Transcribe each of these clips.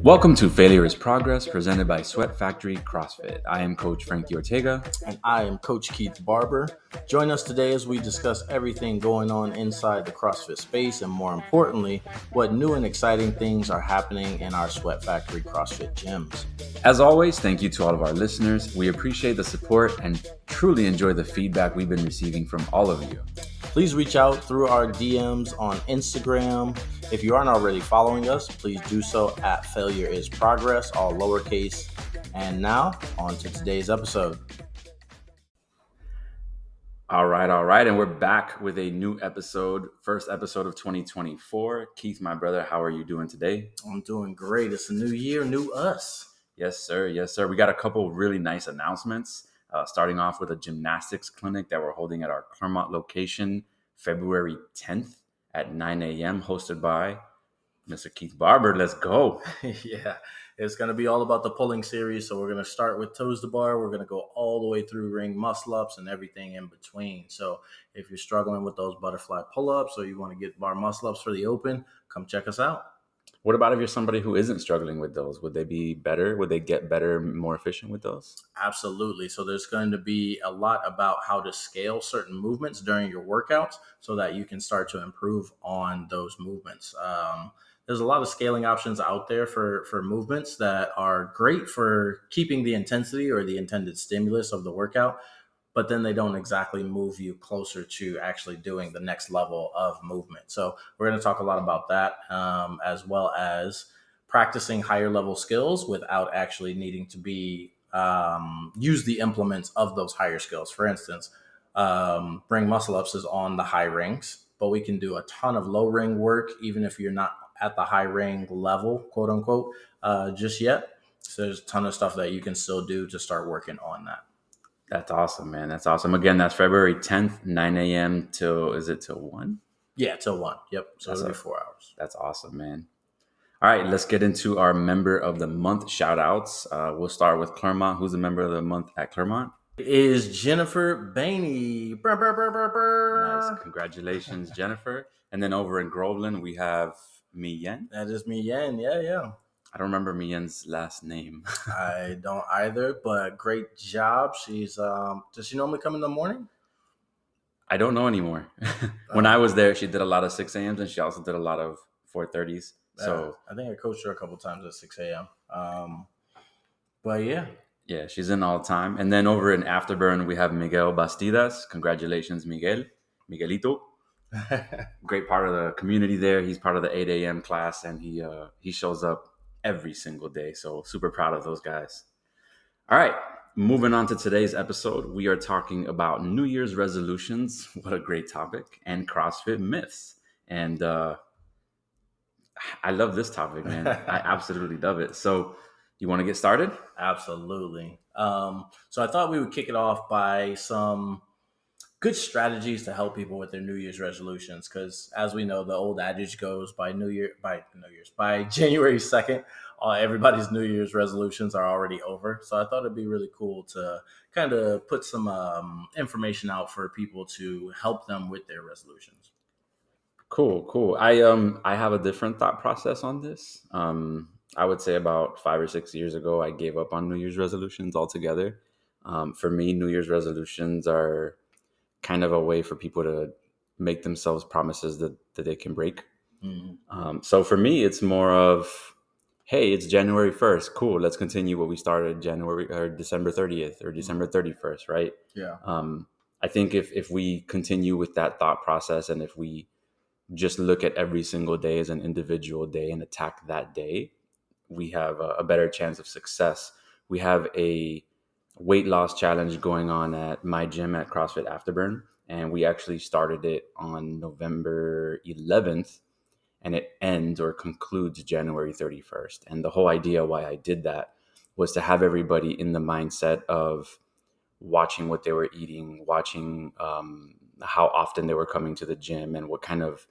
Welcome to Failure is Progress, presented by Sweat Factory CrossFit. I am Coach Frankie Ortega. And I am Coach Keith Barber. Join us today as we discuss everything going on inside the CrossFit space and, more importantly, what new and exciting things are happening in our Sweat Factory CrossFit gyms. As always, thank you to all of our listeners. We appreciate the support and truly enjoy the feedback we've been receiving from all of you. Please reach out through our DMs on Instagram. If you aren't already following us, please do so at Failure is Progress, all lowercase. And now, on to today's episode. All right. And we're back with a new episode, first episode of 2024. Keith, my brother, how are you doing today? I'm doing great. It's a new year, new us. Yes, sir. We got a couple really nice announcements. Starting off with a gymnastics clinic that we're holding at our Claremont location, February 10th at 9 a.m., hosted by Mr. Keith Barber. Let's go. Yeah, it's going to be all about the pulling series. So we're going to start with toes to bar. We're going to go all the way through ring muscle-ups and everything in between. So if you're struggling with those butterfly pull-ups or you want to get bar muscle-ups for the open, come check us out. What about if you're somebody who isn't struggling with those? Would they be better? Would they get better, more efficient with those? Absolutely. So there's going to be a lot about how to scale certain movements during your workouts so that you can start to improve on those movements. There's a lot of scaling options out there for movements that are great for keeping the intensity or the intended stimulus of the workout, but then they don't exactly move you closer to actually doing the next level of movement. So we're going to talk a lot about that, as well as practicing higher level skills without actually needing to be use the implements of those higher skills. For instance, ring muscle ups is on the high rings, but we can do a ton of low ring work, even if you're not at the high ring level, quote unquote, just yet. So there's a ton of stuff that you can still do to start working on that. That's awesome, man. That's awesome. Again, that's February 10th, 9 a.m. till 1? Yeah, till 1. Yep. So it'll be 4 hours. That's awesome, man. All right, let's get into our member of the month shout outs. We'll start with Claremont. Who's the member of the month at Claremont? It is Jennifer Bainey. Brr, brr, brr, brr, brr. Nice. Congratulations, Jennifer. And then over in Groveland, we have Mi-Yen. That is Mi-Yen. Yeah. I don't remember Mi-Yen's last name. I don't either, but great job. She's does she normally come in the morning? I don't know anymore. When I was there, she did a lot of 6 a.m.s and she also did a lot of 4:30s. So I think I coached her a couple times at 6 a.m. But yeah. Yeah, she's in all the time. And then over in Afterburn, we have Miguel Bastidas. Congratulations, Miguelito. Great part of the community there. He's part of the 8 a.m. class and he shows up every single day. So super proud of those guys. All right, moving on to today's episode. We are talking about New Year's resolutions. What a great topic. And CrossFit myths. And I love this topic, man. I absolutely love it. So you want to get started? Absolutely. So I thought we would kick it off by some good strategies to help people with their New Year's resolutions. Because as we know, the old adage goes by January 2nd, everybody's New Year's resolutions are already over. So I thought it'd be really cool to kind of put some information out for people to help them with their resolutions. Cool. I have a different thought process on this. I would say about 5 or 6 years ago, I gave up on New Year's resolutions altogether. For me, New Year's resolutions are kind of a way for people to make themselves promises that they can break. Mm-hmm. So for me, it's more of, hey, it's January 1st. Cool. Let's continue what we started January or December 30th or December 31st, right? Yeah. I think if we continue with that thought process and if we just look at every single day as an individual day and attack that day, we have a better chance of success. We have a weight loss challenge going on at my gym at CrossFit Afterburn, and we actually started it on November 11th, and it ends or concludes January 31st. And the whole idea why I did that was to have everybody in the mindset of watching what they were eating, watching how often they were coming to the gym, and what kind of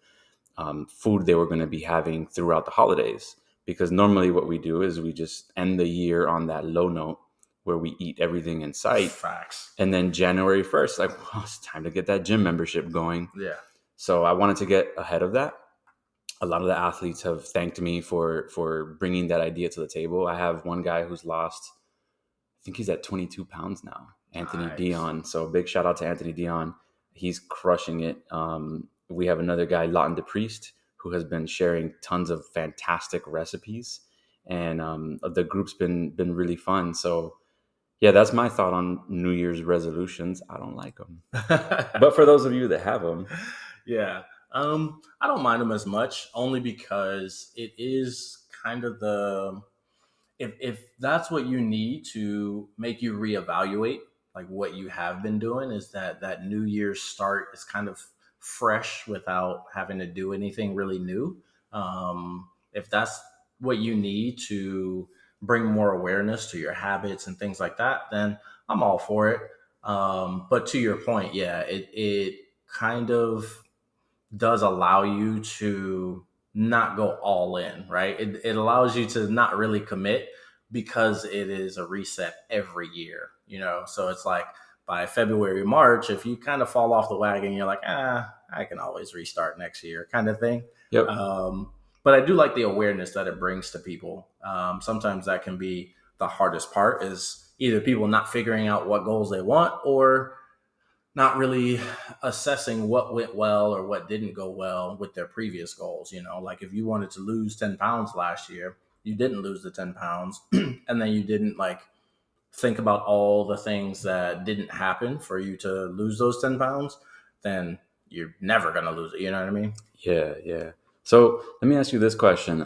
food they were going to be having throughout the holidays. Because normally what we do is we just end the year on that low note where we eat everything in sight. Facts. And then January 1st, like, well, it's time to get that gym membership going. Yeah. So I wanted to get ahead of that. A lot of the athletes have thanked me for bringing that idea to the table. I have one guy who's lost, I think he's at 22 pounds now, Anthony Nice. Dion. So big shout out to Anthony Dion. He's crushing it. We have another guy, Lawton DePriest, who has been sharing tons of fantastic recipes, and the group's been really fun. So yeah, that's my thought on New Year's resolutions. I don't like them, but for those of you that have them, Yeah. I don't mind them as much, only because it is kind of the if that's what you need to make you reevaluate like what you have been doing, is that New Year's start is kind of fresh without having to do anything really new. If that's what you need to bring more awareness to your habits and things like that, then I'm all for it. But to your point, yeah, it kind of does allow you to not go all in, right? It allows you to not really commit because it is a reset every year, you know? So it's like by February, March, if you kind of fall off the wagon, you're like, I can always restart next year kind of thing. yep, But I do like the awareness that it brings to people. Sometimes that can be the hardest part, is either people not figuring out what goals they want, or not really assessing what went well or what didn't go well with their previous goals. You know, like if you wanted to lose 10 pounds last year, you didn't lose the 10 pounds, and then you didn't like think about all the things that didn't happen for you to lose those 10 pounds, then you're never going to lose it. You know what I mean? yeah, yeah. So let me ask you this question: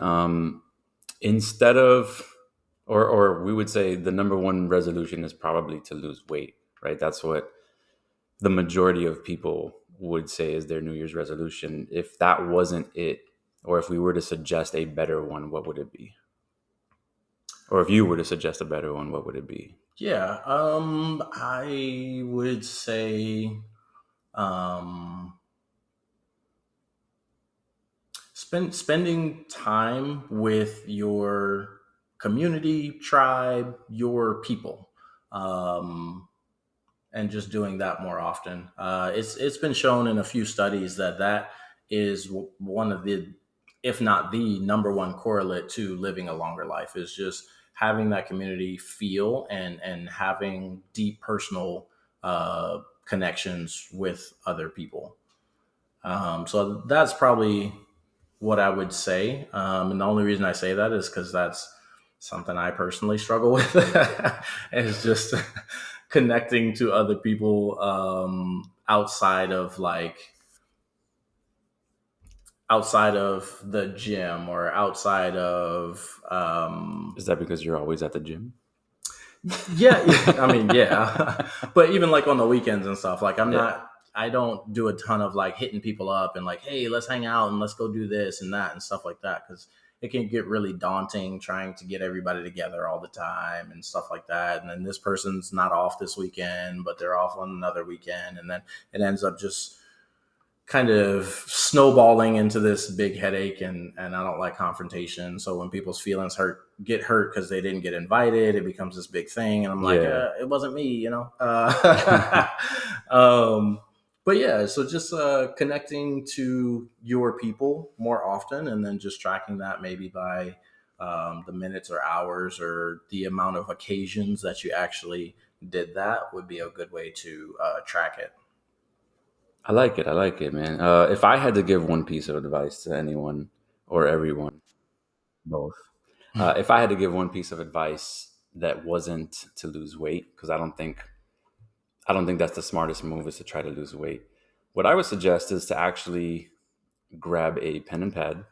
instead of, or we would say the number one resolution is probably to lose weight, right? That's what the majority of people would say is their New Year's resolution. If that wasn't it, or if we were to suggest a better one, what would it be? Or if you were to suggest a better one, what would it be? Yeah. I would say, um, spending time with your community, tribe, your people, um, and just doing that more often. It's been shown in a few studies that that is one of the, if not the number one correlate to living a longer life, is just having that community feel and having deep personal connections with other people. So that's probably what I would say. And the only reason I say that is because that's something I personally struggle with. Is just connecting to other people, outside of outside of the gym, or outside of Is that because you're always at the gym? yeah, yeah, I mean, yeah. But even like on the weekends and stuff, like Yeah. I don't do a ton of like hitting people up and like, hey, let's hang out and let's go do this and that and stuff like that, because it can get really daunting trying to get everybody together all the time and stuff like that. And then this person's not off this weekend, but they're off on another weekend, and then it ends up just kind of snowballing into this big headache, and I don't like confrontation. So when people's feelings get hurt because they didn't get invited, it becomes this big thing, and I'm like, Yeah. it wasn't me, you know. But yeah, so just connecting to your people more often, and then just tracking that maybe by the minutes or hours or the amount of occasions that you actually did that, would be a good way to track it. I like it. I like it, man. If I had to give one piece of advice to anyone or everyone, both, if I had to give one piece of advice that wasn't to lose weight, because I don't think that's the smartest move is to try to lose weight. What I would suggest is to actually grab a pen and pad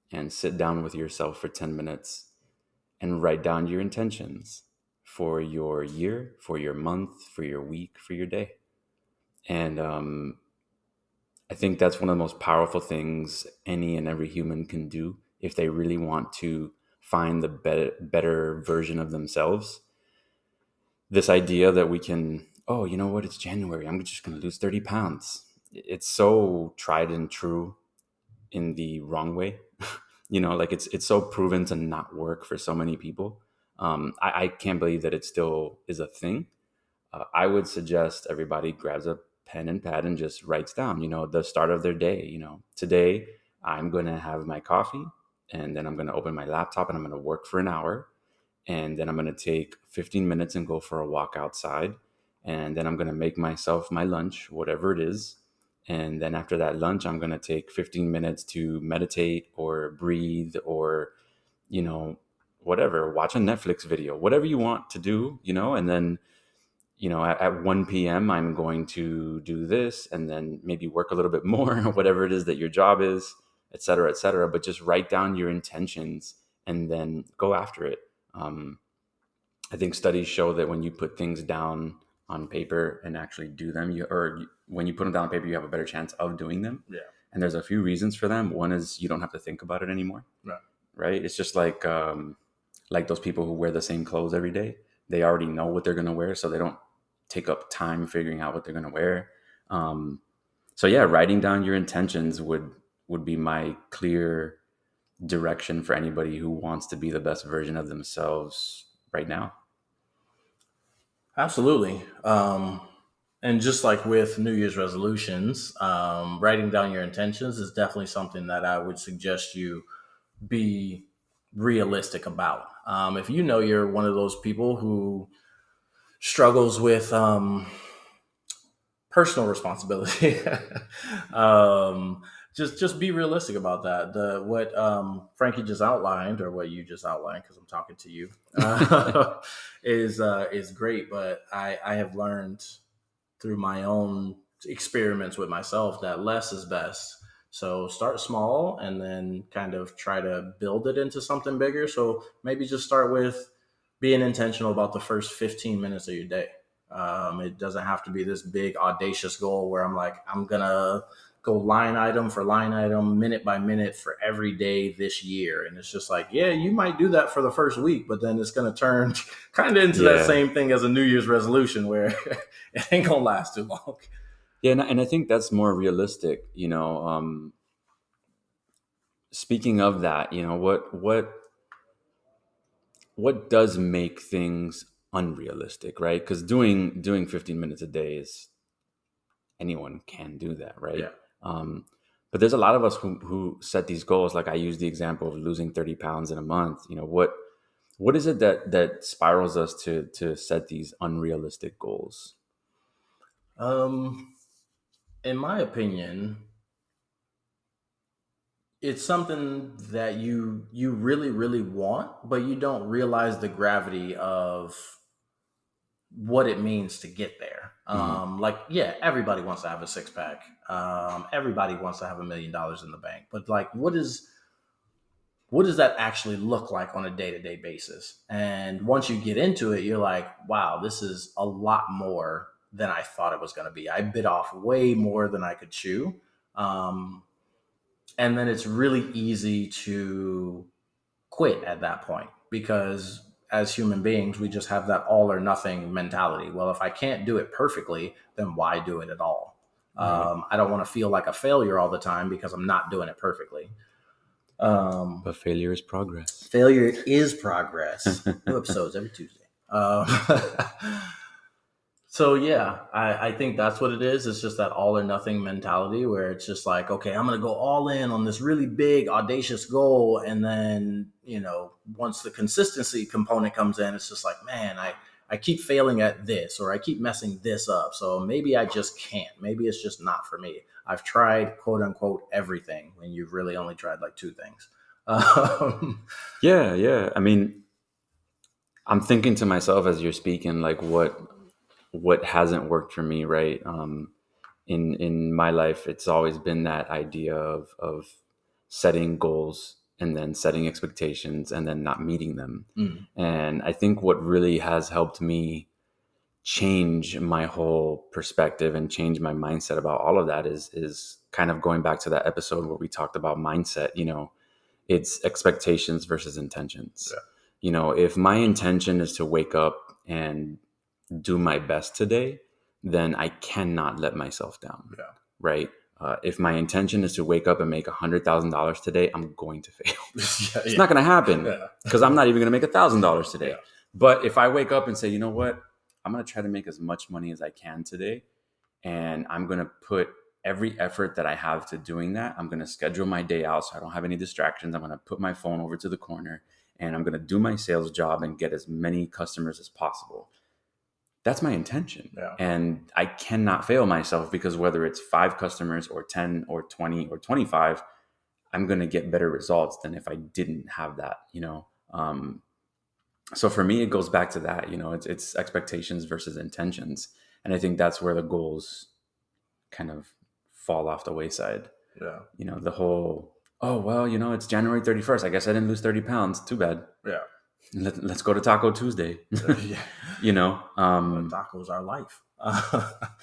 and sit down with yourself for 10 minutes and write down your intentions for your year, for your month, for your week, for your day. And I think that's one of the most powerful things any and every human can do if they really want to find the better version of themselves. This idea that we can, oh, you know what, it's January, I'm just going to lose 30 pounds. It's so tried and true in the wrong way. Like it's so proven to not work for so many people. I can't believe that it still is a thing. I would suggest everybody grabs a pen and pad and just writes down, the start of their day. Today I'm going to have my coffee, and then I'm going to open my laptop and I'm going to work for an hour. And then I'm going to take 15 minutes and go for a walk outside. And then I'm going to make myself my lunch, whatever it is. And then after that lunch, I'm going to take 15 minutes to meditate or breathe or, you know, whatever, watch a Netflix video, whatever you want to do, and then, at 1 p.m., I'm going to do this and then maybe work a little bit more, whatever it is that your job is, et cetera, et cetera. But just write down your intentions and then go after it. Um, I think studies show that when you put things down on paper and actually do them, when you put them down on paper, you have a better chance of doing them. Yeah. And there's a few reasons for them. One is you don't have to think about it anymore. Right. Right? It's just like those people who wear the same clothes every day. They already know what they're going to wear, so they don't take up time figuring out what they're going to wear. So yeah, writing down your intentions would be my clear direction for anybody who wants to be the best version of themselves right now. Absolutely. And just like with New Year's resolutions, writing down your intentions is definitely something that I would suggest you be realistic about. If you know you're one of those people who struggles with personal responsibility, just be realistic about that. What Frankie just outlined, or what you just outlined, because I'm talking to you, is great. But I have learned through my own experiments with myself that less is best. So start small and then kind of try to build it into something bigger. So maybe just start with being intentional about the first 15 minutes of your day. It doesn't have to be this big audacious goal where I'm like, I'm going to go line item for line item, minute by minute for every day this year. And it's just like, yeah, you might do that for the first week, but then it's going to turn kind of into that same thing as a New Year's resolution where it ain't going to last too long. Yeah, and I think that's more realistic. Speaking of that, what does make things unrealistic, right? Because doing 15 minutes a day is anyone can do that, right? Yeah. But there's a lot of us who set these goals. Like I use the example of losing 30 pounds in a month. What is it that spirals us to set these unrealistic goals? In my opinion, it's something that you really, really want, but you don't realize the gravity of what it means to get there. Like, yeah, everybody wants to have a six pack. Everybody wants to have $1 million in the bank, but like, what does that actually look like on a day-to-day basis? And once you get into it, you're like, wow, this is a lot more than I thought it was going to be. I bit off way more than I could chew. And then it's really easy to quit at that point because as human beings, we just have that all or nothing mentality. Well, if I can't do it perfectly, then why do it at all? Right. I don't want to feel like a failure all the time because I'm not doing it perfectly. But failure is progress. Failure is progress. New episodes every Tuesday. So yeah, I think that's what it is. It's just that all or nothing mentality where it's just like, okay, I'm going to go all in on this really big, audacious goal. And then, once the consistency component comes in, it's just like, man, I keep failing at this, or I keep messing this up. So maybe I just can't. Maybe it's just not for me. I've tried, quote unquote, everything when you've really only tried like two things. Yeah. I mean, I'm thinking to myself as you're speaking, like what hasn't worked for me, right? In my life, it's always been that idea of setting goals and then setting expectations and then not meeting them. And I think what really has helped me change my whole perspective and change my mindset about all of that is kind of going back to that episode where we talked about mindset. It's expectations versus intentions. Yeah. If my intention is to wake up and do my best today, then I cannot let myself down. Yeah. Right. If my intention is to wake up and make $100,000 today, I'm going to fail. It's not going to happen because I'm not even going to make $1,000 today. Yeah. But if I wake up and say, you know what, I'm going to try to make as much money as I can today, and I'm going to put every effort that I have to doing that, I'm going to schedule my day out so I don't have any distractions. I'm going to put my phone over to the corner and I'm going to do my sales job and get as many customers as possible. That's my intention. Yeah. And I cannot fail myself, because whether it's 5 customers or 10 or 20 or 25, I'm going to get better results than if I didn't have that, so for me, it goes back to that, it's expectations versus intentions. And I think that's where the goals kind of fall off the wayside. Yeah. The whole, oh, well, it's January 31st. I guess I didn't lose 30 pounds. Too bad. Yeah. Let's go to Taco Tuesday. Yeah. Tacos are life.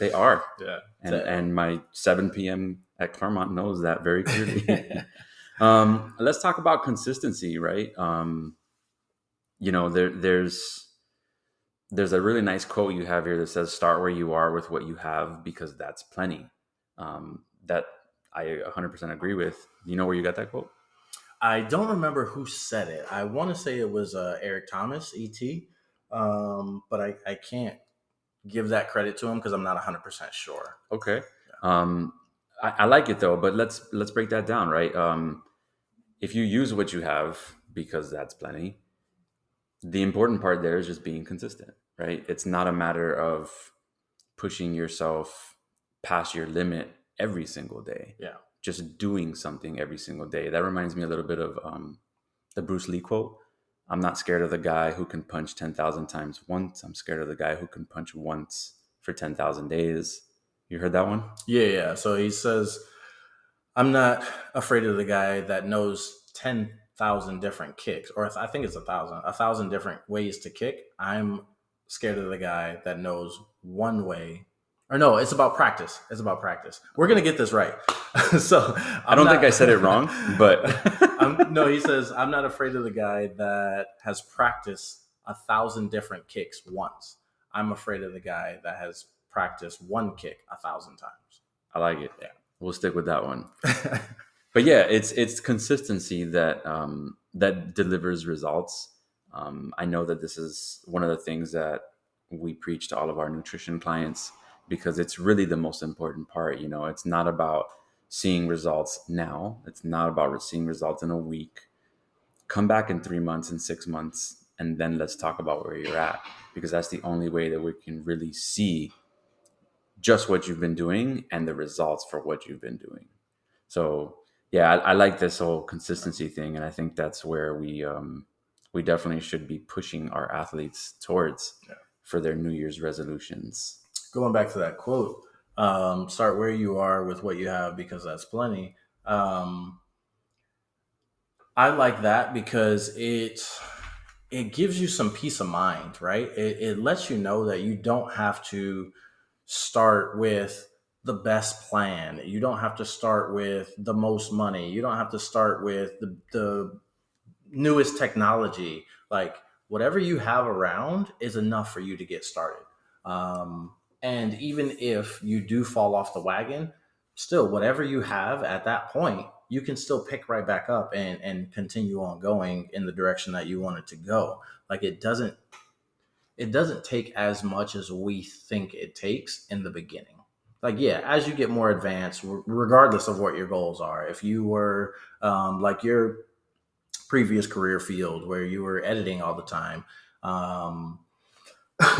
They are. Yeah. And my 7 p.m. at Claremont knows that very clearly. Let's talk about consistency, right? There's a really nice quote you have here that says, "Start where you are with what you have, because that's plenty." That I 100% agree with. You know where you got that quote? I don't remember who said it. I want to say it was Eric Thomas, ET, but I can't give that credit to him because I'm not 100% sure. Okay. Yeah. I like it though, but let's break that down, right? If you use what you have, because that's plenty, the important part there is just being consistent, right? It's not a matter of pushing yourself past your limit every single day. Yeah. Just doing something every single day. That reminds me a little bit of the Bruce Lee quote. I'm not scared of the guy who can punch 10,000 times once. I'm scared of the guy who can punch once for 10,000 days. You heard that one? Yeah. So he says, I'm not afraid of the guy that knows 10,000 different kicks, or I think it's 1,000 different ways to kick. I'm scared of the guy that knows one way. Or no, it's about practice. We're going to get this right. So I don't think I said it wrong, but no, he says, I'm not afraid of the guy that has practiced 1,000 different kicks once. I'm afraid of the guy that has practiced one kick 1,000 times. I like it. Yeah. We'll stick with that one. But yeah, it's consistency that that delivers results. I know that this is one of the things that we preach to all of our nutrition clients, because it's really the most important part. It's not about seeing results now. It's not about seeing results in a week. Come back in 3 months and 6 months, and then let's talk about where you're at, because that's the only way that we can really see just what you've been doing and the results for what you've been doing. So yeah, I like this whole consistency thing. And I think that's where we definitely should be pushing our athletes towards for their New Year's resolutions. Going back to that quote, start where you are with what you have, because that's plenty. I like that because it gives you some peace of mind, right? It lets you know that you don't have to start with the best plan. You don't have to start with the most money. You don't have to start with the newest technology. Like, whatever you have around is enough for you to get started. And even if you do fall off the wagon, still, whatever you have at that point, you can still pick right back up and continue on going in the direction that you want it to go. Like, it doesn't take as much as we think it takes in the beginning. Like, yeah, as you get more advanced, regardless of what your goals are, if you were like your previous career field where you were editing all the time,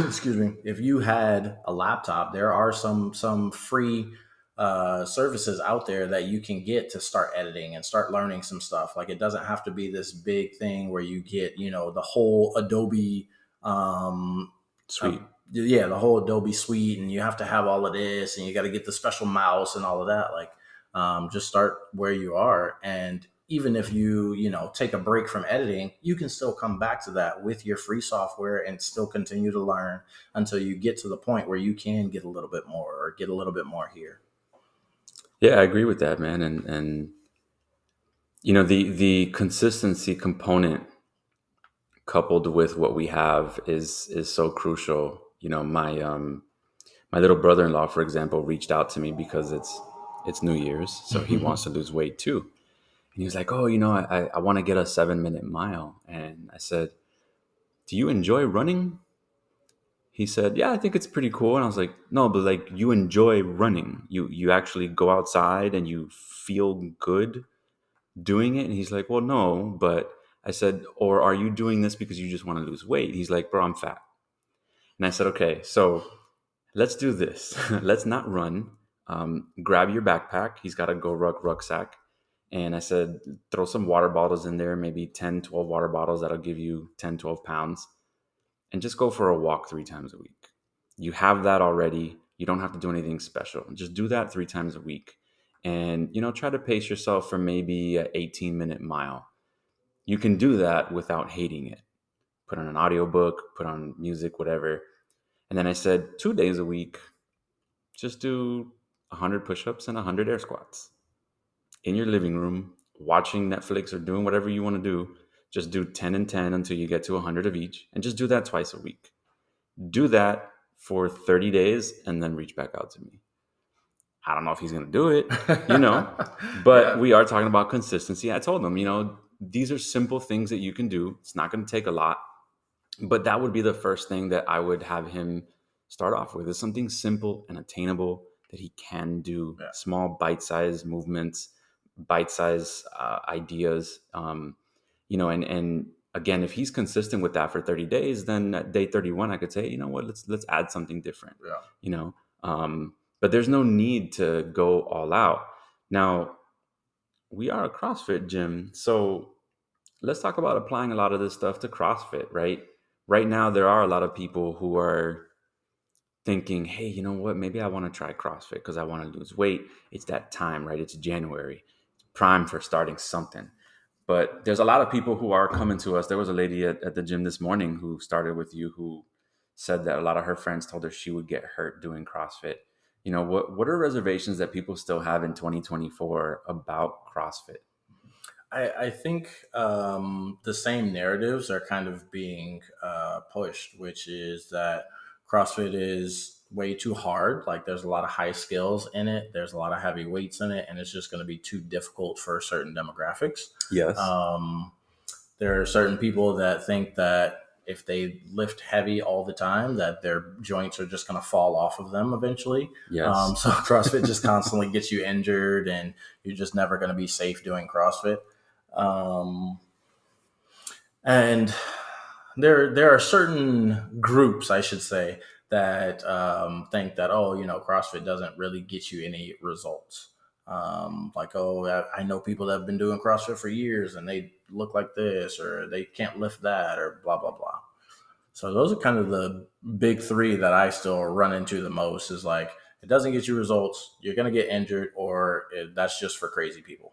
excuse me, if you had a laptop, there are some free services out there that you can get to start editing and start learning some stuff. Like, it doesn't have to be this big thing where you get, the whole Adobe suite. The whole Adobe suite, and you have to have all of this, and you got to get the special mouse and all of that. Like, just start where you are. And even if you take a break from editing, you can still come back to that with your free software and still continue to learn until you get to the point where you can get a little bit more, or get a little bit more here. Yeah, I agree with that, man. And the consistency component coupled with what we have is so crucial. My little brother-in-law, for example, reached out to me because it's New Year's, so he wants to lose weight too. And he was like, "Oh, I want to get a 7-minute mile." And I said, "Do you enjoy running?" He said, "Yeah, I think it's pretty cool." And I was like, "No, but like you enjoy running. You actually go outside and you feel good doing it." And he's like, "Well, no, but," I said, "or are you doing this because you just want to lose weight?" He's like, "Bro, I'm fat." And I said, "Okay, so let's do this. Let's not run. Grab your backpack." He's got a Go Ruck rucksack. And I said, "Throw some water bottles in there, maybe 10, 12 water bottles. That'll give you 10, 12 pounds. And just go for a walk 3 times a week. You have that already. You don't have to do anything special. Just do that 3 times a week. And, try to pace yourself for maybe an 18-minute mile. You can do that without hating it. Put on an audiobook, put on music, whatever." And then I said, 2 days a week, just do 100 push-ups and 100 air squats in your living room, watching Netflix or doing whatever you want to do. Just do 10 and 10 until you get to 100 of each, and just do that twice a week. Do that for 30 days and then reach back out to me. I don't know if he's going to do it, but Yeah. we are talking about consistency. I told him, these are simple things that you can do. It's not going to take a lot. But that would be the first thing that I would have him start off with, is something simple and attainable that he can do. Yeah. Small bite-sized movements, bite-sized ideas. And again, if he's consistent with that for 30 days, then at day 31, I could say, you know what, let's add something different. Yeah. But there's no need to go all out. Now, we are a CrossFit gym, so let's talk about applying a lot of this stuff to CrossFit, right? Right now, there are a lot of people who are thinking, hey, you know what? Maybe I want to try CrossFit because I want to lose weight. It's that time, right? It's January. It's prime for starting something. But there's a lot of people who are coming to us. There was a lady at the gym this morning who started with you who said that a lot of her friends told her she would get hurt doing CrossFit. What are reservations that people still have in 2024 about CrossFit? I think the same narratives are kind of being pushed, which is that CrossFit is way too hard. Like there's a lot of high skills in it, there's a lot of heavy weights in it, and it's just going to be too difficult for certain demographics. Yes. Um, there are certain people that think that if they lift heavy all the time, that their joints are just going to fall off of them eventually. Yes. So CrossFit just constantly gets you injured, and you're just never going to be safe doing CrossFit. Um, and there are certain groups, I should say, that think that, oh, CrossFit doesn't really get you any results. Like, oh, I know people that have been doing CrossFit for years and they look like this, or they can't lift that, or blah blah blah. So those are kind of the big three that I still run into the most. Is like, it doesn't get you results, you're gonna get injured, or that's just for crazy people.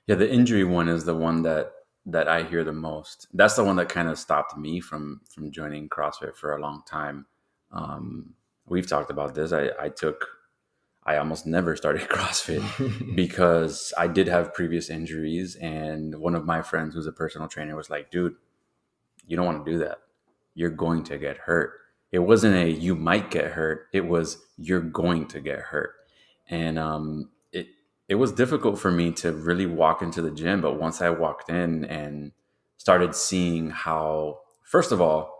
Yeah, the injury one is the one that I hear the most. That's the one that kind of stopped me from joining CrossFit for a long time. We've talked about this. I almost never started CrossFit because I did have previous injuries, and one of my friends who's a personal trainer was like, "Dude, you don't want to do that. You're going to get hurt." It wasn't a you might get hurt. It was you're going to get hurt. And it was difficult for me to really walk into the gym. But once I walked in and started seeing how, first of all,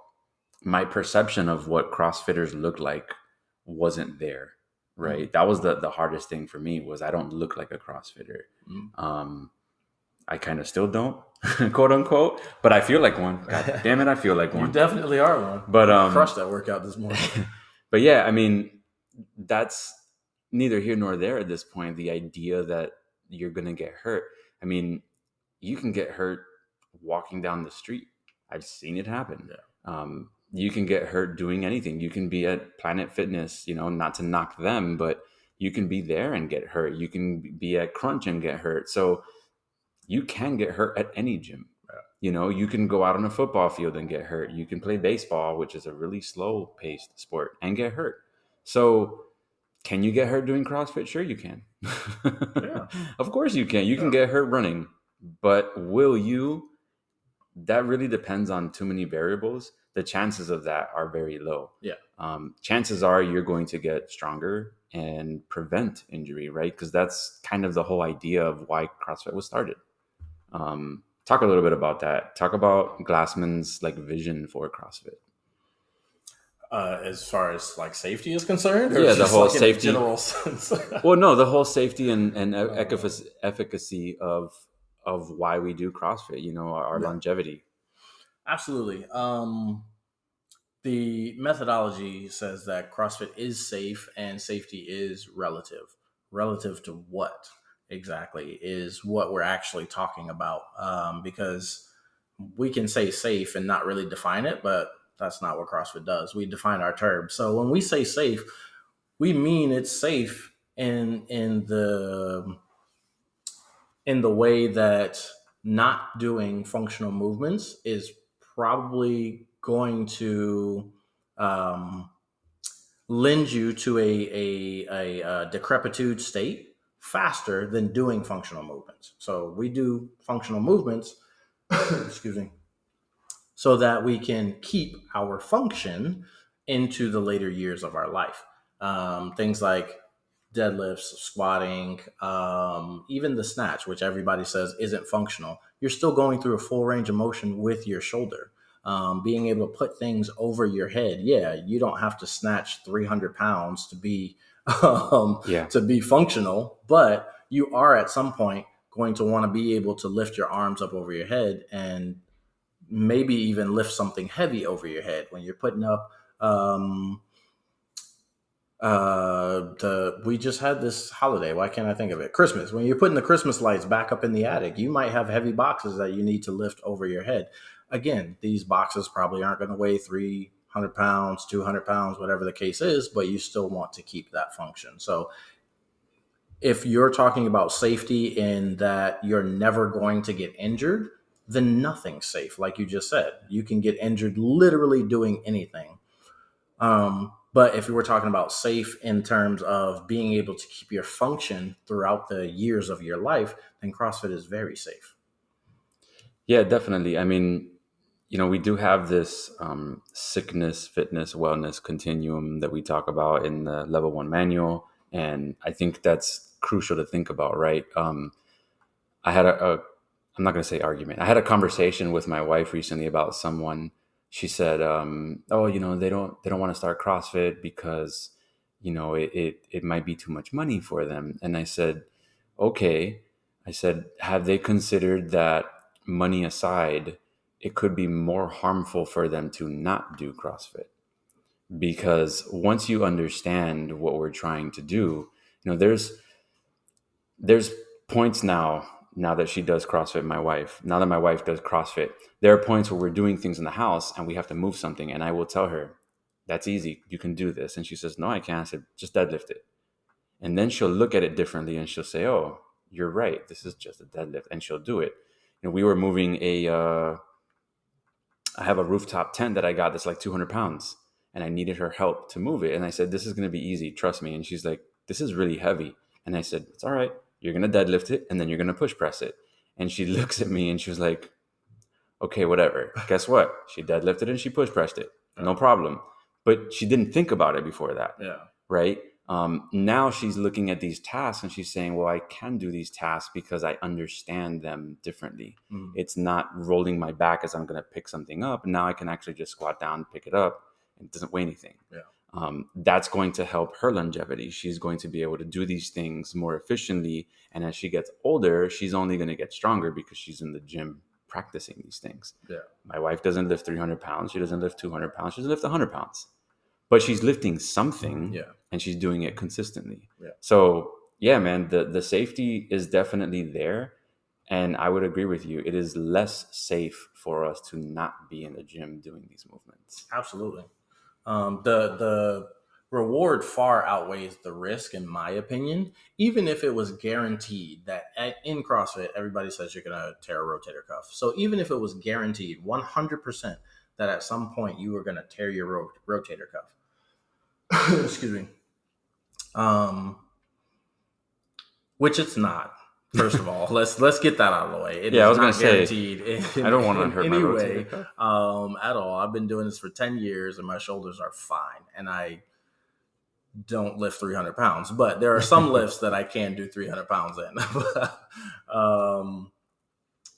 my perception of what CrossFitters look like wasn't there. Right. That was the hardest thing for me, was I don't look like a CrossFitter. Um, I kind of still don't, quote unquote, but I feel like one. God damn it, I feel like You one. definitely are one. But Crushed that workout this morning. but yeah, I mean, that's neither here nor there at this point. The idea that you're gonna get hurt. I mean, you can get hurt walking down the street. I've seen it happen. You can get hurt doing anything. You can be at Planet Fitness, not to knock them, but you can be there and get hurt. You can be at Crunch and get hurt. So you can get hurt at any gym. You can go out on a football field and get hurt. You can play baseball, which is a really slow paced sport, and get hurt. So can you get hurt doing CrossFit? Sure you can. Yeah. Of course you can. You can get hurt running, but will you? That really depends on too many variables. The chances of that are very low. Yeah. Chances are you're going to get stronger and prevent injury, right? Because that's kind of the whole idea of why CrossFit was started. Talk a little bit about that. Talk about Glassman's vision for CrossFit. As far as like safety is concerned, or Yeah, the just whole like in a safety. general sense? Well, no, the whole safety and uh, efficacy of why we do CrossFit. Our yeah, longevity. absolutely. The methodology says that CrossFit is safe and safety is relative. Relative to what exactly is what we're actually talking about? Because we can say safe and not really define it, but that's not what CrossFit does. We define our terms. So when we say safe, we mean it's safe in the way that not doing functional movements is probably going to um, lend you to a decrepitude state faster than doing functional movements. So we do functional movements, excuse me, so that we can keep our function into the later years of our life. Things like deadlifts, squatting, even the snatch, which everybody says isn't functional. You're still going through a full range of motion with your shoulder. Being able to put things over your head. Yeah, you don't have to snatch 300 pounds um, Yeah. to be functional, but you are at some point going to want to be able to lift your arms up over your head and maybe even lift something heavy over your head when you're putting up um, we just had this holiday. Why can't I think of it? Christmas. When you're putting the Christmas lights back up in the attic, you might have heavy boxes that you need to lift over your head. Again, these boxes probably aren't going to weigh 300 pounds, 200 pounds, whatever the case is, but you still want to keep that function. So if you're talking about safety in that you're never going to get injured, then nothing's safe. Like you just said, you can get injured literally doing anything. But if you were talking about safe in terms of being able to keep your function throughout the years of your life, then CrossFit is very safe. Yeah, definitely. I mean, we do have this sickness, fitness, wellness continuum that we talk about in the level 1 manual. And I think that's crucial to think about, right? I had I'm not going to say argument. I had a conversation with my wife recently about someone. She said, "Oh, they don't want to start CrossFit because, it might be too much money for them." And I said, "Okay." I said, "Have they considered that money aside, it could be more harmful for them to not do CrossFit?" Because once you understand what we're trying to do, there's points now that she does CrossFit, my wife, now that my wife does CrossFit, there are points where we're doing things in the house and we have to move something. And I will tell her, "That's easy. You can do this." And she says, "No, I can't." I said, "Just deadlift it." And then she'll look at it differently and she'll say, "Oh, you're right. This is just a deadlift." And she'll do it. We were moving I have a rooftop tent that I got that's like 200 pounds and I needed her help to move it. And I said, "This is going to be easy. Trust me." And she's like, "This is really heavy." And I said, "It's all right. You're going to deadlift it and then you're going to push press it." And she looks at me and she was like, "Okay, whatever." Guess what? She deadlifted and she push pressed it. Yeah. No problem. But she didn't think about it before that. Yeah. Right. Now she's looking at these tasks and she's saying, "Well, I can do these tasks because I understand them differently. Mm. It's not rolling my back as I'm going to pick something up. Now I can actually just squat down, pick it up, and it doesn't weigh anything." Yeah. That's going to help her longevity. She's going to be able to do these things more efficiently. And as she gets older, she's only going to get stronger because she's in the gym practicing these things. Yeah. My wife doesn't lift 300 pounds. She doesn't lift 200 pounds. She doesn't lift 100 pounds, but she's lifting something Yeah. and she's doing it consistently. Yeah. So yeah, man, the safety is definitely there. And I would agree with you. It is less safe for us to not be in the gym doing these movements. Absolutely. The reward far outweighs the risk, in my opinion. Even if it was guaranteed that in CrossFit, everybody says you're going to tear a rotator cuff. So even if it was guaranteed 100% that at some point you were going to tear your rotator cuff, excuse me, which it's not. First of all, let's get that out of the way. It Yeah, I is was gonna not say, guaranteed I don't want to hurt my any rotator way cuff. at all. I've been doing this for 10 years and my shoulders are fine. And I don't lift 300 pounds, but there are some lifts that I can do 300 pounds in.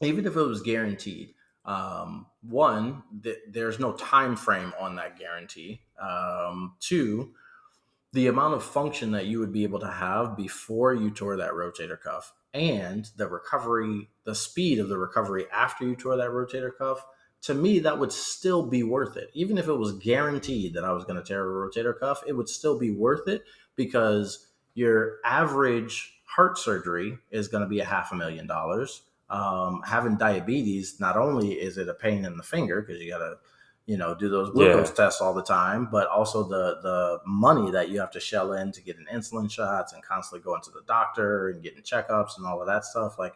Even if it was guaranteed, One, there's no time frame on that guarantee. Two, the amount of function that you would be able to have before you tore that rotator cuff and the recovery, the speed of the recovery after you tore that rotator cuff, to me, that would still be worth it. Even if it was guaranteed that I was going to tear a rotator cuff, it would still be worth it because your average heart surgery is going to be $500,000. Having diabetes, not only is it a pain in the finger because you got to do those glucose Yeah. tests all the time, but also the money that you have to shell in to get an insulin shots and constantly going to the doctor and getting checkups and all of that stuff. Like,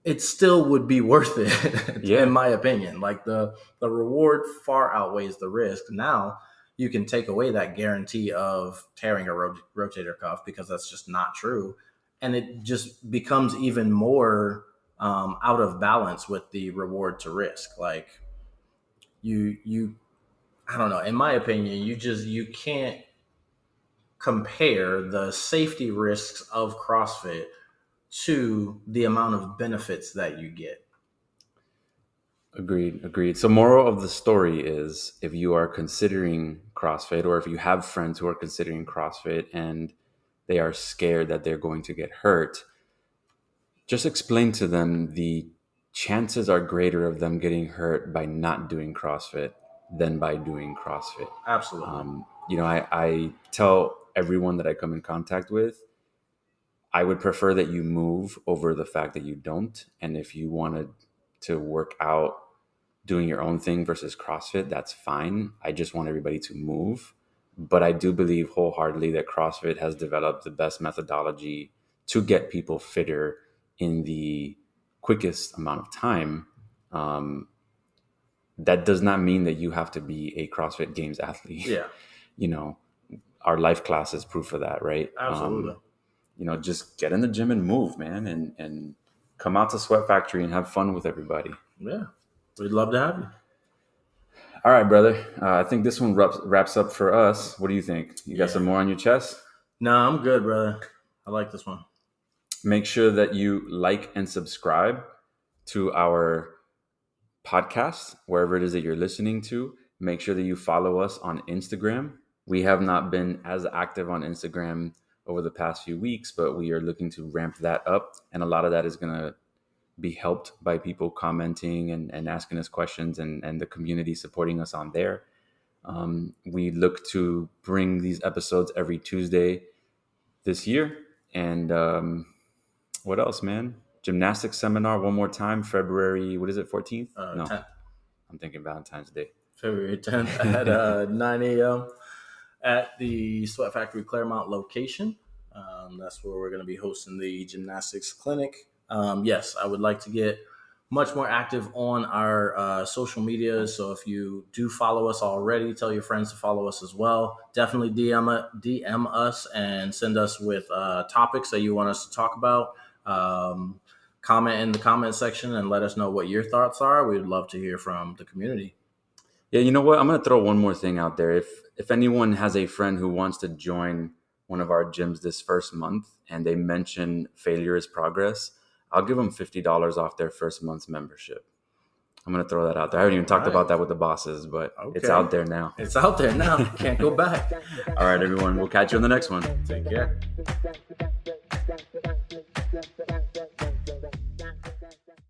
it still would be worth it, in Yeah. my opinion. Like, the reward far outweighs the risk. Now you can take away that guarantee of tearing a rotator cuff because that's just not true, and it just becomes even more out of balance with the reward to risk. Like, you I don't know. In my opinion, you can't compare the safety risks of CrossFit to the amount of benefits that you get. Agreed. Agreed. So, moral of the story is if you are considering CrossFit or if you have friends who are considering CrossFit and they are scared that they're going to get hurt, just explain to them the chances are greater of them getting hurt by not doing CrossFit than by doing CrossFit. Absolutely. I tell everyone that I come in contact with, I would prefer that you move over the fact that you don't. And if you wanted to work out doing your own thing versus CrossFit, that's fine. I just want everybody to move. But I do believe wholeheartedly that CrossFit has developed the best methodology to get people fitter in the quickest amount of time. Um, that does not mean that you have to be a CrossFit Games athlete. Yeah, you know, our life class is proof of that, right? absolutely. Just get in the gym and move, man, and come out to Sweat Factory and have fun with everybody. Yeah, we'd love to have you. All right, brother. I think this one wraps up for us. What do you think? You got Yeah. some more on your chest? No, I'm good, brother. I like this one. Make sure that you like and subscribe to our podcast, wherever it is that you're listening to. Make sure that you follow us on Instagram. We have not been as active on Instagram over the past few weeks, but we are looking to ramp that up. And a lot of that is going to be helped by people commenting and asking us questions and the community supporting us on there. We look to bring these episodes every Tuesday this year. And what else, man? Gymnastics seminar one more time, February, what is it, 14th? No, 10th, I'm thinking Valentine's Day. February 10th at 9 a.m. at the Sweat Factory Claremont location. That's where we're going to be hosting the gymnastics clinic. Yes, I would like to get much more active on our social media. So if you do follow us already, tell your friends to follow us as well. Definitely DM us and send us with topics that you want us to talk about. Comment in the comment section and let us know what your thoughts are. We'd love to hear from the community. Yeah, you know what? I'm going to throw one more thing out there. If anyone has a friend who wants to join one of our gyms this first month and they mention failure is progress, I'll give them $50 off their first month's membership. I'm going to throw that out there. I haven't even talked about that with the bosses, but It's out there now. It's out there now. Can't go back. All right, everyone. We'll catch you on the next one. Take care.